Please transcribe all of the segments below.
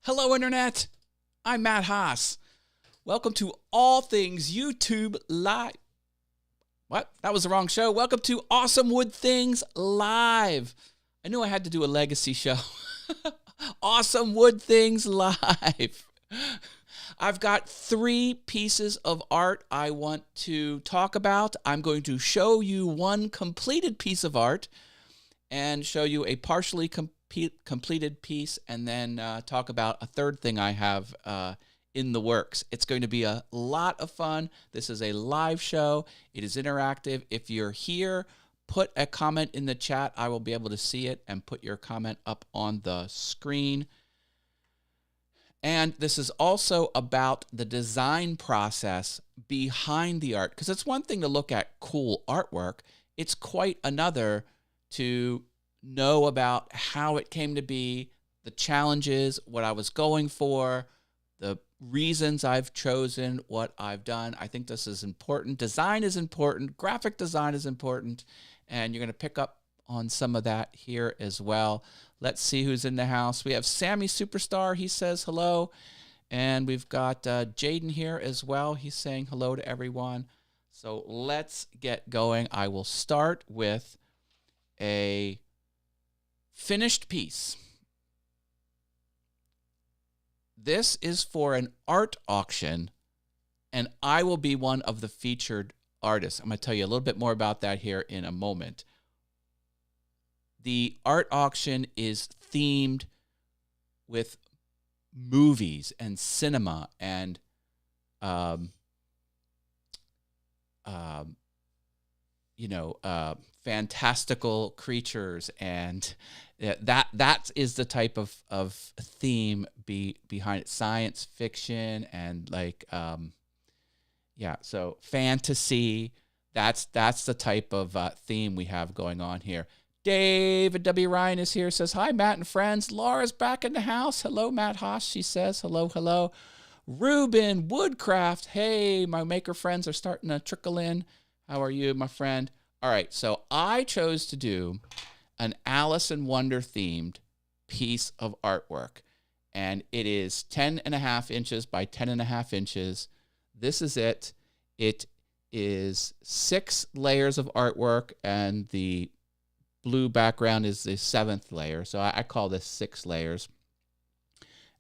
Hello, Internet. I'm Matt Haas. Welcome to All Things YouTube Live. What? That was the wrong show. Welcome to Awesome Wood Things Live. I knew I had to do a legacy show. Awesome Wood Things Live. I've got 3 pieces of art I want to talk about. I'm going to show you one completed piece of art and show you a partially completed piece, and then talk about a third thing I have in the works. It's going to be a lot of fun. This is a live show. It is interactive. If you're here, put a comment in the chat. I will be able to see it and put your comment up on the screen. And this is also about the design process behind the art, because it's one thing to look at cool artwork. It's quite another to know about how it came to be, the challenges, what I was going for, the reasons I've chosen what I've done. I think this is important. Design is important. Graphic design is important. And you're going to pick up on some of that here as well. Let's see who's in the house. We have Sammy Superstar. He says hello. And we've got Jaden here as well. He's saying hello to everyone. So let's get going. I will start with a finished piece. This is for an art auction, and I will be one of the featured artists. I'm going to tell you a little bit more about that here in a moment. The art auction is themed with movies and cinema and fantastical creatures, and that is the type of theme behind it. Science fiction and so fantasy. That's the type of theme we have going on here. David W. Ryan is here, says, hi, Matt and friends. Laura's back in the house. Hello, Matt Haas, she says. Hello, hello. Ruben Woodcraft. Hey, my maker friends are starting to trickle in. How are you, my friend? All right, so I chose to do an Alice in Wonder themed piece of artwork, and it is 10.5 inches by 10.5 inches. This is it. It is 6 layers of artwork, and the blue background is the 7th layer. So I call this 6 layers.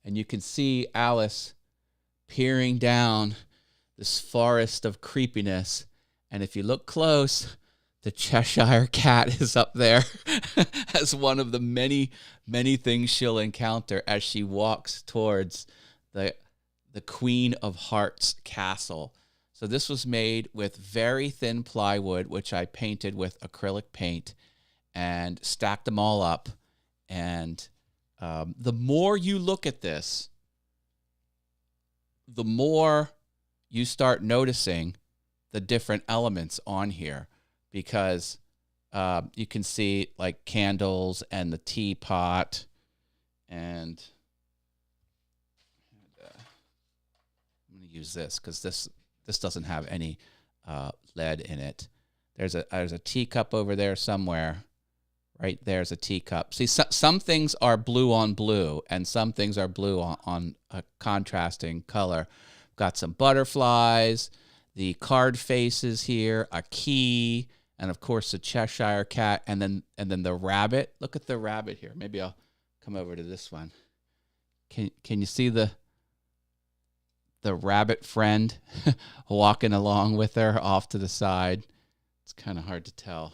And you can see Alice peering down this forest of creepiness. And if you look close, the Cheshire Cat is up there as one of the many, many things she'll encounter as she walks towards the Queen of Hearts castle. So this was made with very thin plywood, which I painted with acrylic paint and stacked them all up. And the more you look at this, the more you start noticing the different elements on here, because you can see like candles and the teapot, and I'm going to use this because this doesn't have any lead in it. There's a teacup over there somewhere. Right there's a teacup. See, some things are blue on blue, and some things are blue on a contrasting color. Got some butterflies, the card faces here, a key, and of course the Cheshire Cat, and then the rabbit. Look at the rabbit here. Maybe I'll come over to this one. Can you see the rabbit friend walking along with her off to the side? It's kind of hard to tell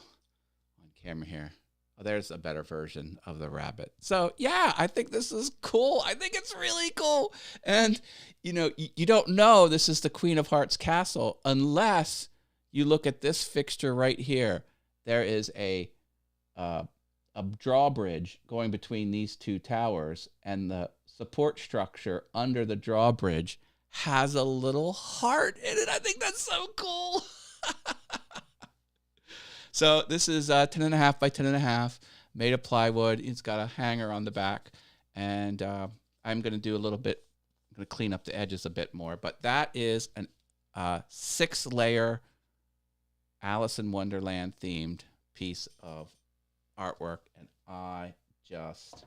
on camera here. Oh, there's a better version of the rabbit. So yeah, I think this is cool. I think it's really cool. And you don't know this is the Queen of Hearts castle unless you look at this fixture right here. There is a drawbridge going between these 2 towers, and the support structure under the drawbridge has a little heart in it. I think that's so cool. So this is 10.5 by 10.5, made of plywood. It's got a hanger on the back, and I'm going to do a little bit. I'm going to clean up the edges a bit more, but that is an 6-layer Alice in Wonderland themed piece of artwork, and I just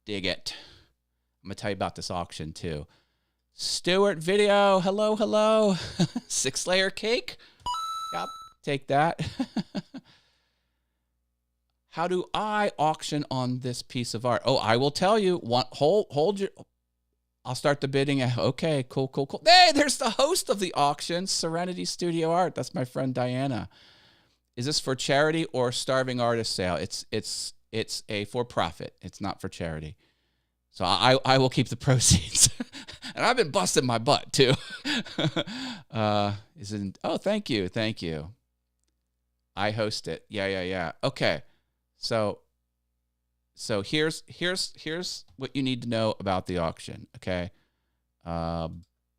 dig it. I'm going to tell you about this auction too. Stuart Video, hello, hello. 6-layer cake. Yep, take that. How do I auction on this piece of art? Oh, I will tell you. Hold your... I'll start the bidding. Okay, cool. Hey, there's the host of the auction, Serenity Studio Art. That's my friend Diana. Is this for charity or starving artist sale? It's a for-profit. It's not for charity. So I will keep the proceeds. And I've been busting my butt too. Oh, thank you. I host it. Yeah. Okay. So here's what you need to know about the auction. Okay.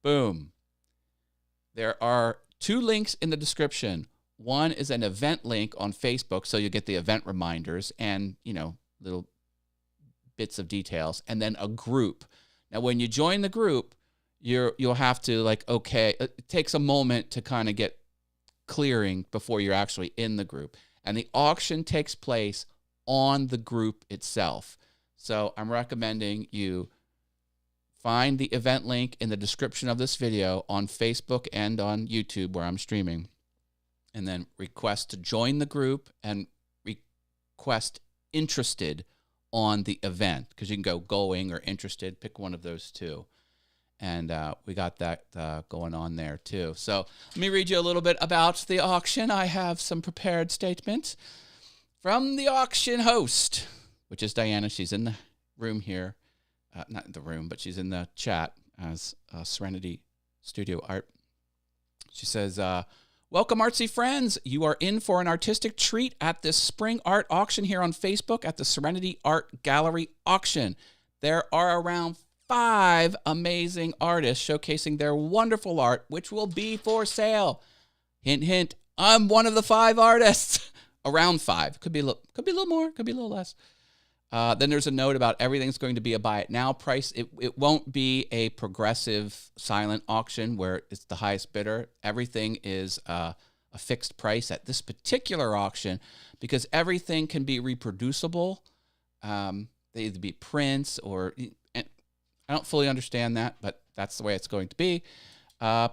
Boom. There are 2 links in the description. One is an event link on Facebook, so you get the event reminders and, little bits of details, and then a group. Now, when you join the group, you'll have to it takes a moment to kind of get clearing before you're actually in the group. And the auction takes place on the group itself. So I'm recommending you find the event link in the description of this video on Facebook and on YouTube where I'm streaming, and then request to join the group and request interested on the event, because you can go going or interested, pick one of those 2. And we got that going on there too. So let me read you a little bit about the auction. I have some prepared statements from the auction host, which is Diana. She's in the room here. Not in the room, but she's in the chat as Serenity Studio Art. She says, welcome, artsy friends. You are in for an artistic treat at this spring art auction here on Facebook at the Serenity Art Gallery auction. There are around 5 amazing artists showcasing their wonderful art, which will be for sale. Hint, hint, I'm one of the 5 artists. Around 5. Could be a little more, could be a little less. Then there's a note about everything's going to be a buy it now price. It won't be a progressive silent auction where it's the highest bidder. Everything is a fixed price at this particular auction because everything can be reproducible. They either be prints or... I don't fully understand that, but that's the way it's going to be.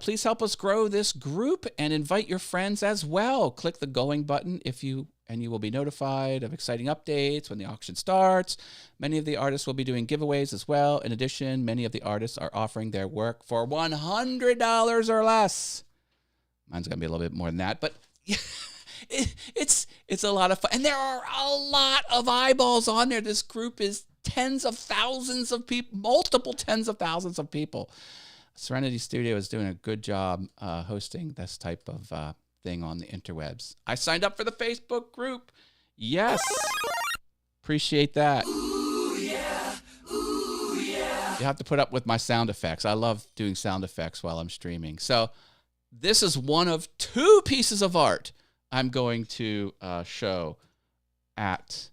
Please help us grow this group and invite your friends as well. Click the going button and you will be notified of exciting updates when the auction starts. Many of the artists will be doing giveaways as well. In addition, many of the artists are offering their work for $100 or less. Mine's going to be a little bit more than that, but it's a lot of fun. And there are a lot of eyeballs on there. This group is tens of thousands of people, multiple tens of thousands of people. Serenity Studio is doing a good job hosting this type of thing on the interwebs. I signed up for the Facebook group. Yes. Appreciate that. Ooh, yeah. Ooh, yeah. You have to put up with my sound effects. I love doing sound effects while I'm streaming. So this is one of 2 pieces of art I'm going to show at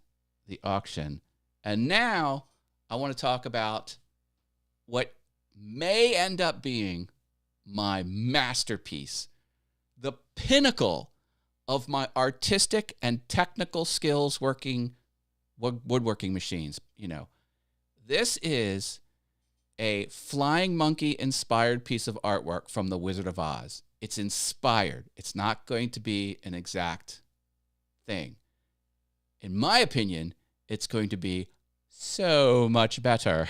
the auction. And now I want to talk about what may end up being my masterpiece, the pinnacle of my artistic and technical skills working woodworking machines. This is a flying monkey inspired piece of artwork from The Wizard of Oz. It's inspired. It's not going to be an exact thing. In my opinion, it's going to be so much better.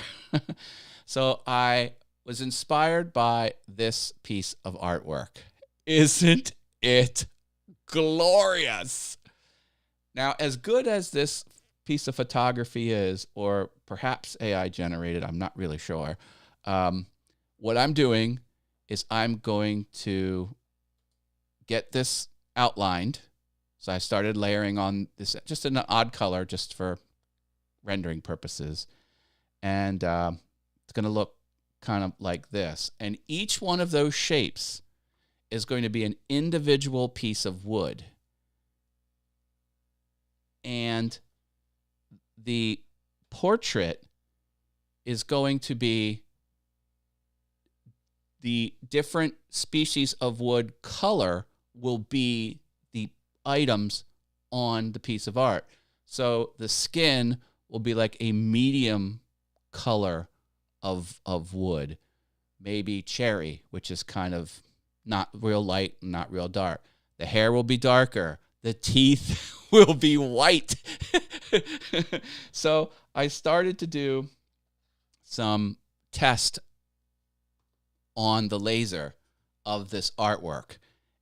So I was inspired by this piece of artwork. Isn't it glorious? Now, as good as this piece of photography is, or perhaps AI generated, I'm not really sure, what I'm doing is I'm going to get this outlined. So I started layering on this, just in an odd color, just for rendering purposes. And it's going to look kind of like this. And each one of those shapes is going to be an individual piece of wood. And the portrait is going to be the different species of wood color will be the items on the piece of art. So the skin will be like a medium color of wood. Maybe cherry, which is kind of not real light, not real dark. The hair will be darker. The teeth will be white. So I started to do some test on the laser of this artwork.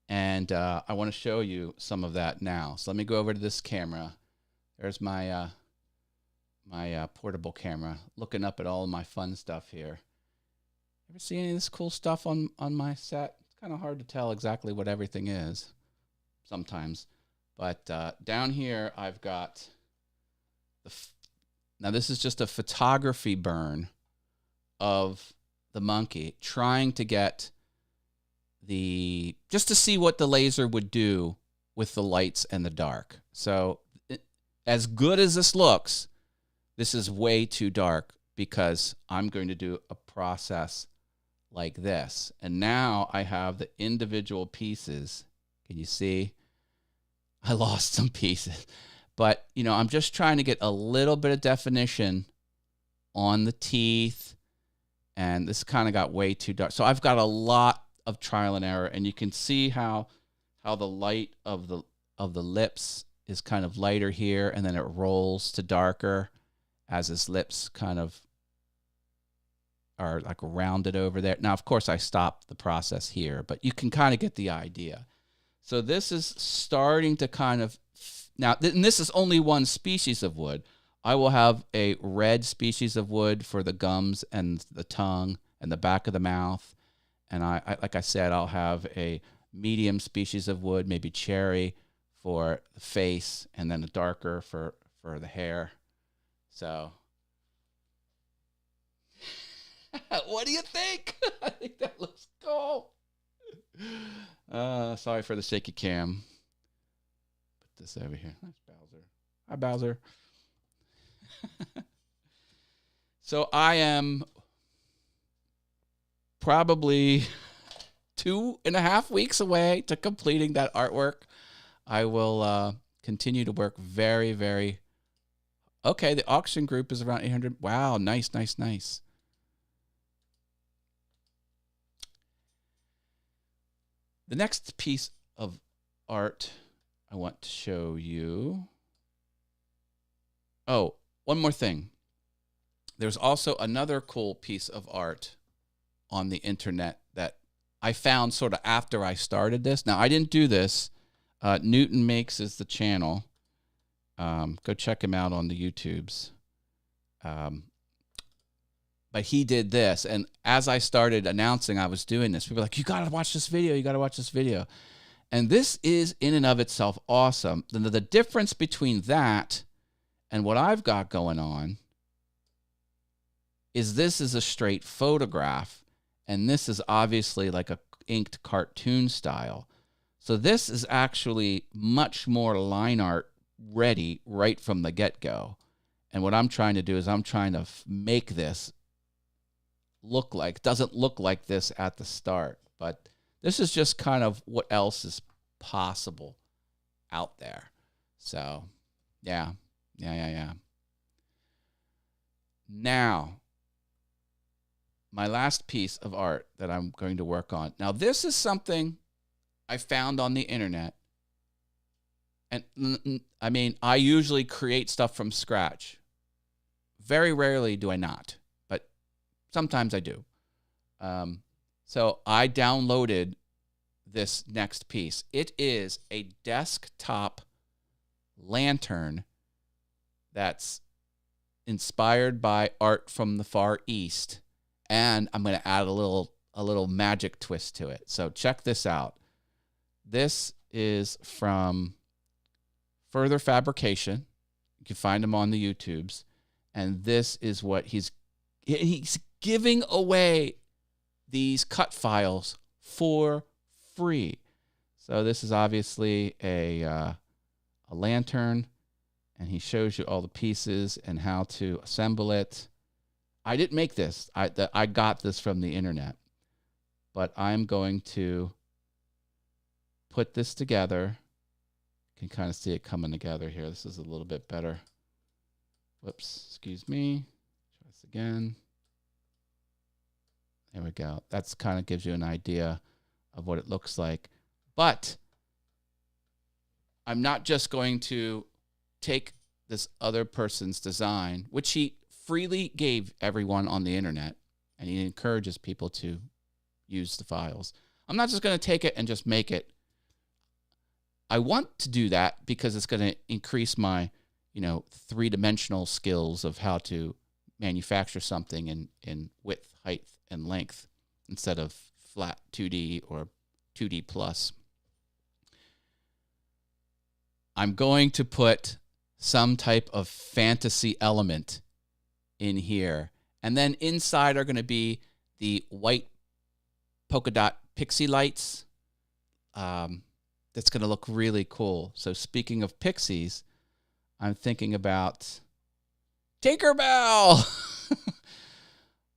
And I want to show you some of that now. So let me go over to this camera. There's my portable camera, looking up at all of my fun stuff here. Ever see any of this cool stuff on my set? It's kind of hard to tell exactly what everything is sometimes. But down here, I've got now this is just a photography burn of the monkey, trying to get just to see what the laser would do with the lights and the dark. So as good as this looks, this is way too dark because I'm going to do a process like this. And now I have the individual pieces. Can you see? I lost some pieces. But, I'm just trying to get a little bit of definition on the teeth. And this kind of got way too dark. So I've got a lot of trial and error. And you can see how the light of the lips is kind of lighter here. And then it rolls to darker as his lips kind of are like rounded over there. Now, of course, I stopped the process here, but you can kind of get the idea. So this is starting to kind of, now, and this is only one species of wood. I will have a red species of wood for the gums and the tongue and the back of the mouth. And I like I said, I'll have a medium species of wood, maybe cherry for the face, and then a darker for the hair. So what do you think? I think that looks cool. Sorry for the shaky cam. Put this over here. Nice Bowser. Hi, Bowser. So I am probably 2.5 weeks away to completing that artwork. I will continue to work very, very... Okay, the auction group is around 800. Wow, nice, nice, nice. The next piece of art I want to show you. Oh, one more thing. There's also another cool piece of art on the internet that I found sort of after I started this. Now, I didn't do this. Newton Makes is the channel. Go check him out on the YouTubes. But he did this. And as I started announcing I was doing this, people were like, you got to watch this video. You got to watch this video. And this is in and of itself awesome. The difference between that and what I've got going on is this is a straight photograph. And this is obviously like a inked cartoon style. So this is actually much more line art ready right from the get-go. And what I'm trying to do is I'm trying to make this doesn't look like this at the start, but this is just kind of what else is possible out there. So yeah. Now, my last piece of art that I'm going to work on. Now, this is something I found on the internet. And I mean, I usually create stuff from scratch. Very rarely do I not, but sometimes I do. So I downloaded this next piece. It is a desktop lantern that's inspired by art from the Far East. And I'm going to add a little magic twist to it. So check this out. This is from Further Fabrication. You can find him on the YouTubes. And this is what he's giving away these cut files for free. So this is obviously a lantern, and he shows you all the pieces and how to assemble it. I didn't make this. I got this from the internet. But I'm going to put this together. You can kind of see it coming together here. This is a little bit better. Whoops, excuse me. Try this again. There we go. That's kind of gives you an idea of what it looks like. But I'm not just going to take this other person's design, which he freely gave everyone on the internet, and he encourages people to use the files. I'm not just going to take it and just make it. I want to do that because it's going to increase my, three-dimensional skills of how to manufacture something in width, height, and length instead of flat 2D or 2D plus. I'm going to put some type of fantasy element in here. And then inside are going to be the white polka dot pixie lights. That's going to look really cool. So speaking of pixies, I'm thinking about Tinkerbell.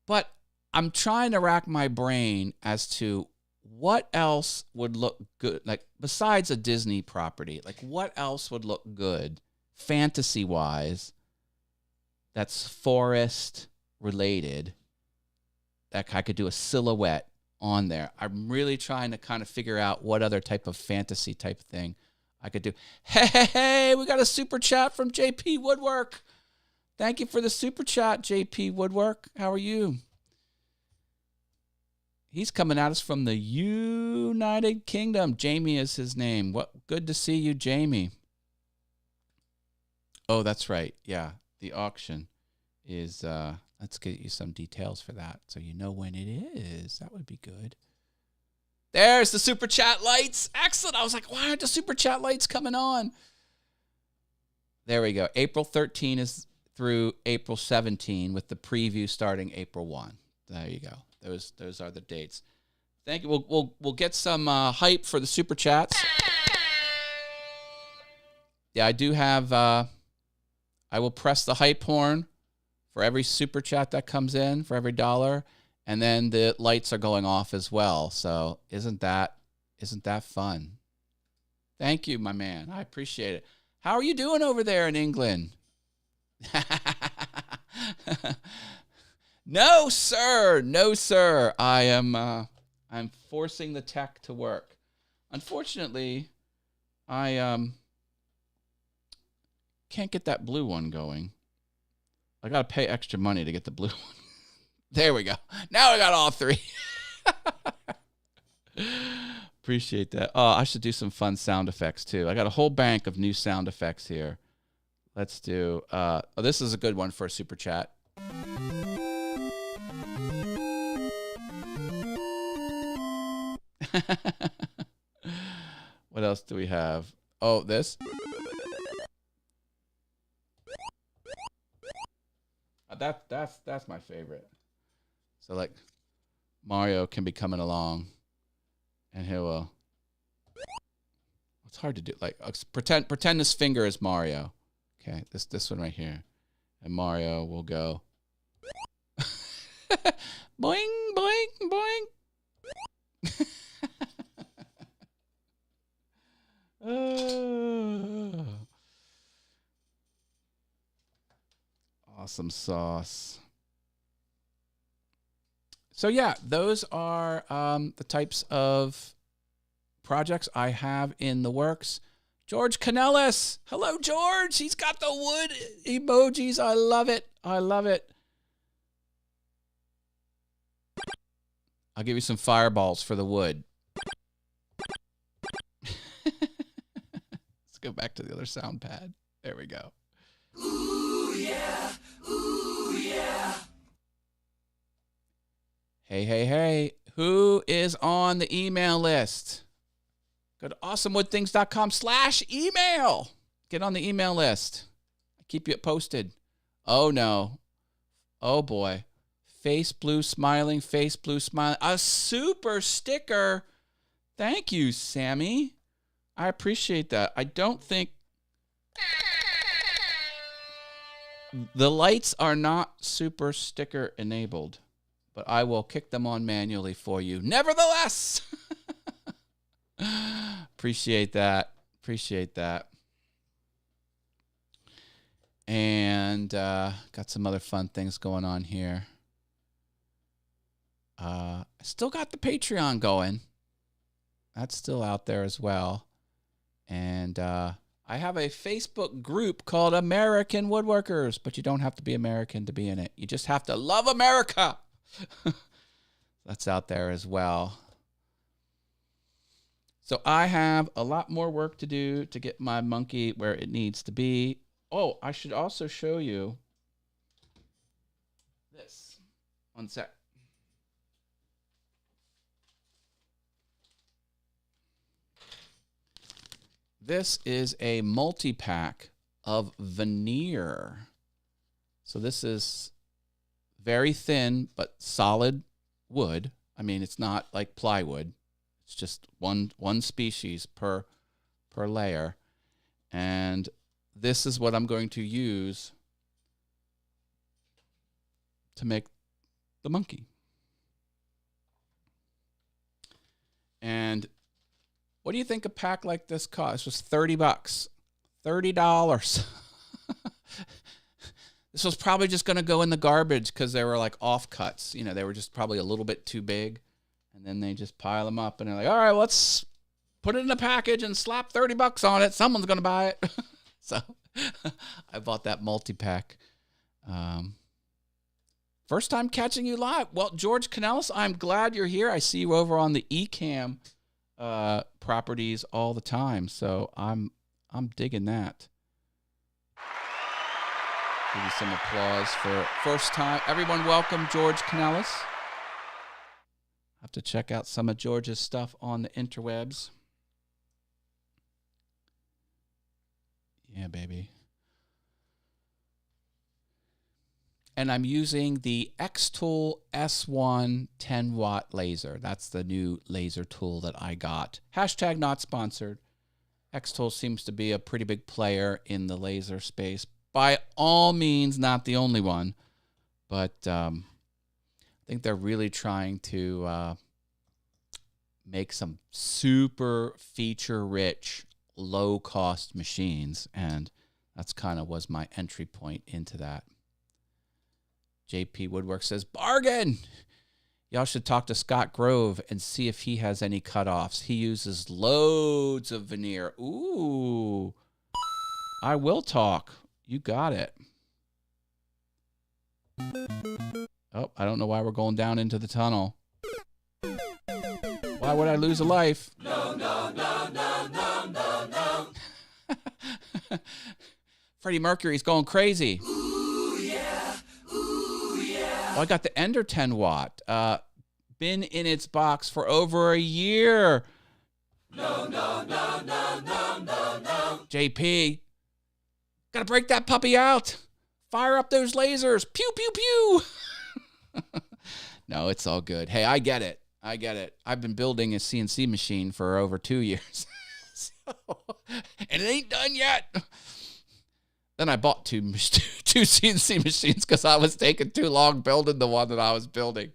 But I'm trying to rack my brain as to what else would look good, like besides a Disney property, like what else would look good fantasy-wise that's forest related that I could do a silhouette on there. I'm really trying to kind of figure out what other type of fantasy type thing I could do. Hey, we got a super chat from JP Woodwork. Thank you for the super chat, JP Woodwork. How are you? He's coming at us from the United Kingdom. Jamie is his name. What? Good to see you, Jamie. Oh, that's right. Yeah, the auction is, let's get you some details for that so you know when it is. That would be good. There's the super chat lights. Excellent. I was like, why aren't the super chat lights coming on? There we go. April 13 is through April 17 with the preview starting April 1. There you go. Those are the dates. Thank you. We'll get some hype for the super chats. Yeah, I do have. I will press the hype horn for every super chat that comes in for every $1, and then the lights are going off as well. So isn't that fun? Thank you, my man. I appreciate it. How are you doing over there in England? No, sir. No, sir. I'm forcing the tech to work. Unfortunately, I can't get that blue one going. I got to pay extra money to get the blue one. There we go. Now I got all three. Appreciate that. Oh, I should do some fun sound effects too. I got a whole bank of new sound effects here. Let's do, this is a good one for a super chat. What else do we have? Oh, this. That's my favorite. So like Mario can be coming along and he will. It's hard to do. Like pretend this finger is Mario. Okay, this one right here. And Mario will go boing, boing, boing. Awesome sauce. So yeah, those are the types of projects I have in the works. George Canellis. Hello, George. He's got the wood emojis. I love it. I love it. I'll give you some fireballs for the wood. Let's go back to the other sound pad. There we go. Ooh, yeah. Ooh, yeah. Hey. Who is on the email list? Go to awesomewoodthings.com/email. Get on the email list. I keep you posted. Oh, no. Oh, boy. Face blue smiling. A super sticker. Thank you, Sammy. I appreciate that. I don't think the lights are not super sticker enabled, but I will kick them on manually for you. Nevertheless, appreciate that. And got some other fun things going on here. I still got the Patreon going. That's still out there as well. And I have a Facebook group called American Woodworkers, but you don't have to be American to be in it. You just have to love America. That's out there as well. So I have a lot more work to do to get my monkey where it needs to be. Oh, I should also show you this. One sec. This is a multi-pack of veneer. So this is very thin but solid wood. I mean, it's not like plywood. It's just one species per layer. And this is what I'm going to use to make the monkey. And what do you think a pack like this costs? It was $30. $30. This was probably just going to go in the garbage because they were like offcuts. You know, they were just probably a little bit too big. And then they just pile them up and they're like, all right, let's put it in a package and slap $30 on it. Someone's going to buy it. So I bought that multi-pack. First time catching you live. Well, George Canellis, I'm glad you're here. I see you over on the Ecamm properties all the time. So I'm digging that. Give you some applause for first time. Everyone welcome George Canellis. Have to check out some of George's stuff on the interwebs. Yeah, baby. And I'm using the X-Tool S1 10-watt laser. That's the new laser tool that I got. Hashtag not sponsored. X-Tool seems to be a pretty big player in the laser space. By all means, not the only one. But I think they're really trying to make some super feature-rich, low-cost machines. And that's kind of was my entry point into that. JP Woodwork says, bargain! Y'all should talk to Scott Grove and see if he has any cutoffs. He uses loads of veneer. Ooh. I will talk. You got it. Oh, I don't know why we're going down into the tunnel. Why would I lose a life? No, no, no, no, no, no, no. Freddie Mercury's going crazy. Ooh, yeah. Ooh, yeah. Oh, I got the Ender 10 watt. Been in its box for over a year. No, no, no, no, no, no, no. JP, gotta break that puppy out. Fire up those lasers. Pew, pew, pew. No, it's all good. Hey, I get it. I get it. I've been building a CNC machine for over 2 years. And it ain't done yet. Then I bought two CNC machines because I was taking too long building the one that I was building.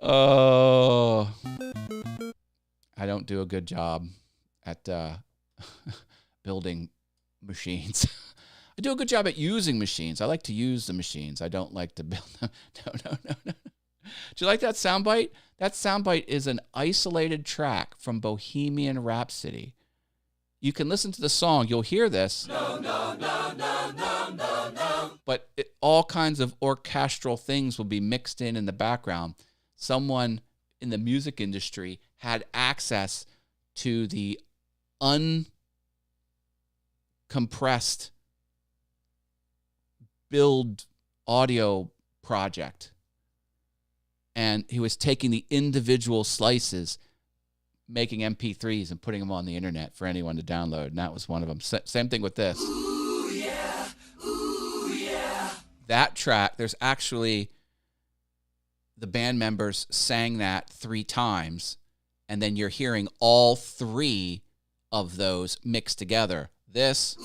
Oh, I don't do a good job at building machines. I do a good job at using machines. I like to use the machines. I don't like to build them. No. Do you like that soundbite? That soundbite is an isolated track from Bohemian Rhapsody. You can listen to the song. You'll hear this. No. But all kinds of orchestral things will be mixed in the background. Someone in the music industry had access to the uncompressed build audio project. And he was taking the individual slices, making MP3s and putting them on the internet for anyone to download. And that was one of them. Same thing with this. Ooh, yeah. Ooh, yeah. That track, there's actually the band members sang that 3 times. And then you're hearing all 3 of those mixed together. This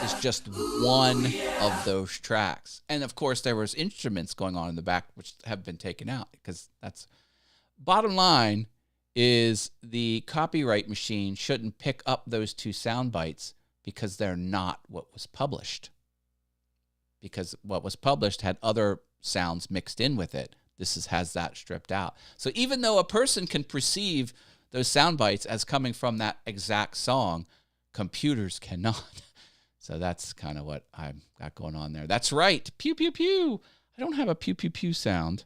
is just one of those tracks. And of course, there was instruments going on in the back, which have been taken out because that's bottom line is the copyright machine shouldn't pick up those 2 sound bites because they're not what was published. Because what was published had other sounds mixed in with it. This has that stripped out. So even though a person can perceive those sound bites as coming from that exact song, computers cannot. So that's kind of what I've got going on there. That's right. Pew, pew, pew. I don't have a pew, pew, pew sound.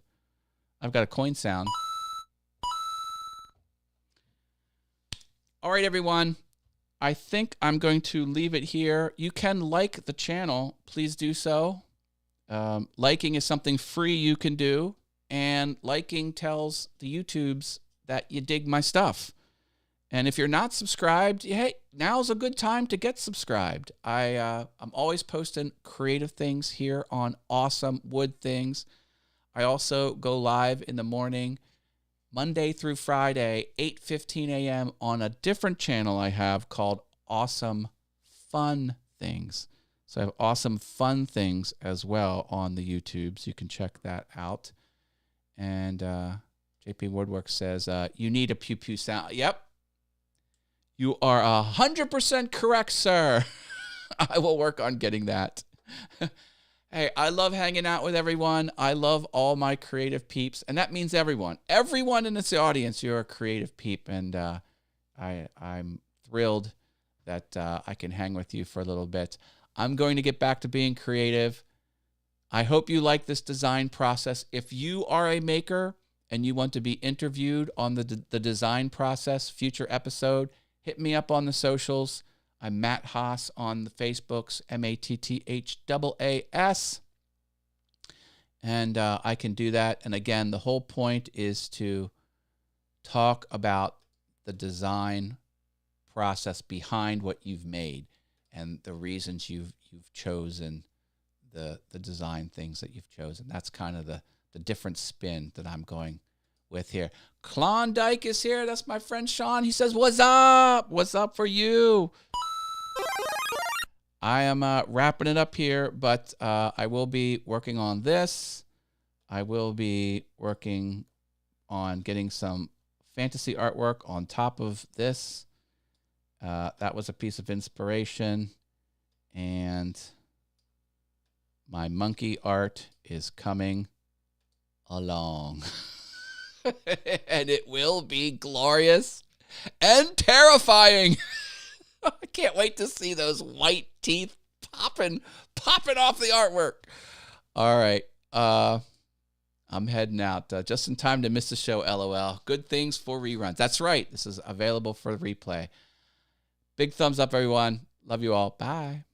I've got a coin sound. All right, everyone. I think I'm going to leave it here. You can like the channel. Please do so. Liking is something free you can do. And liking tells the YouTubes that you dig my stuff. And if you're not subscribed, hey, now's a good time to get subscribed. I'm always posting creative things here on Awesome Wood Things. I also go live in the morning, Monday through Friday, 8:15 a.m. on a different channel I have called Awesome Fun Things. So I have Awesome Fun Things as well on the YouTube, so you can check that out. And JP Woodwork says, you need a pew pew sound. Yep. You are 100% correct, sir. I will work on getting that. Hey, I love hanging out with everyone. I love all my creative peeps. And that means everyone. Everyone in this audience, you're a creative peep. And I'm thrilled that I can hang with you for a little bit. I'm going to get back to being creative. I hope you like this design process. If you are a maker and you want to be interviewed on the design process, future episode, hit me up on the socials. I'm Matt Haas on the Facebooks, MATTHAAS. And I can do that. And again, the whole point is to talk about the design process behind what you've made and the reasons you've chosen the design things that you've chosen. That's kind of the different spin that I'm going with here. Klondike is here. That's my friend Sean. He says, what's up? What's up for you? I am wrapping it up here, but I will be working on this. I will be working on getting some fantasy artwork on top of this. That was a piece of inspiration. And my monkey art is coming along. And it will be glorious and terrifying. I can't wait to see those white teeth popping off the artwork. All right. I'm heading out just in time to miss the show, LOL. Good things for reruns. That's right. This is available for replay. Big thumbs up, everyone. Love you all. Bye.